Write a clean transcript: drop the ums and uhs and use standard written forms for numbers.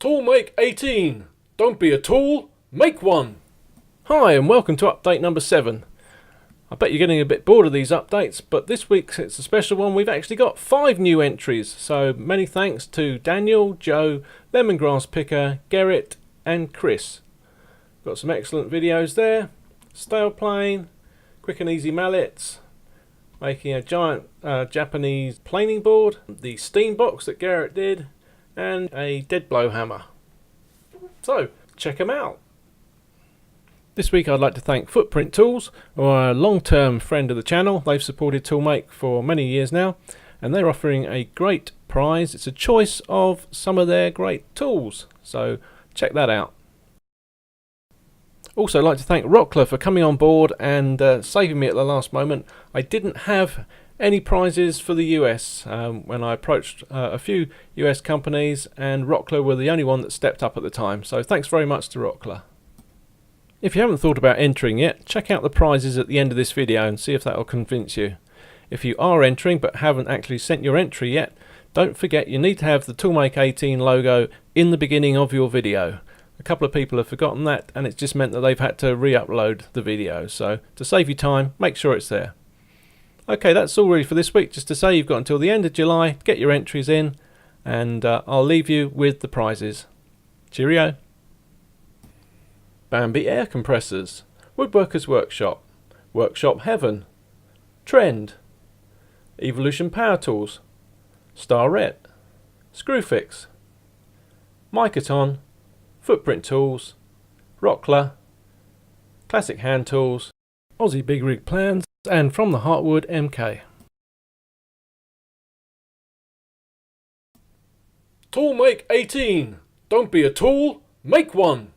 TOOLMake18. Don't be a tool, make one. Hi and welcome to update number 7. I bet you're getting a bit bored of these updates, but this week's it's a special one. We've actually got 5 new entries, so many thanks to Daniel, Joe, Lemongrass Picker, Gerrit and Chris. Got some excellent videos there. Stale plane, quick and easy mallets, making a giant Japanese planing board, the steam box that Gerrit did, and a dead blow hammer. So check them out. This week I'd like to thank Footprint Tools, who are a long-term friend of the channel. They've supported ToolMake for many years now, and they're offering a great prize. It's a choice of some of their great tools, so check that out. Also I'd like to thank Rockler for coming on board and saving me at the last moment. I didn't have any prizes for the US when I approached a few US companies, and Rockler were the only one that stepped up at the time, so thanks very much to Rockler. If you haven't thought about entering yet, check out the prizes at the end of this video and see if that will convince you. If you are entering but haven't actually sent your entry yet, don't forget you need to have the TOOLMake18 logo in the beginning of your video. A couple of people have forgotten that, and it's just meant that they've had to re-upload the video, so to save you time, make sure it's there. Okay, that's all really for this week. Just to say you've got until the end of July to get your entries in, and I'll leave you with the prizes. Cheerio. Bambi air compressors, Woodworkers Workshop, Workshop Heaven, Trend, Evolution Power Tools, Starrette, Screwfix, Micaton, Footprint Tools, Rockler, Classic Hand Tools, Aussie Big Rig Plans, and from the Heartwood MK. TOOLMake18. Don't be a tool, make one.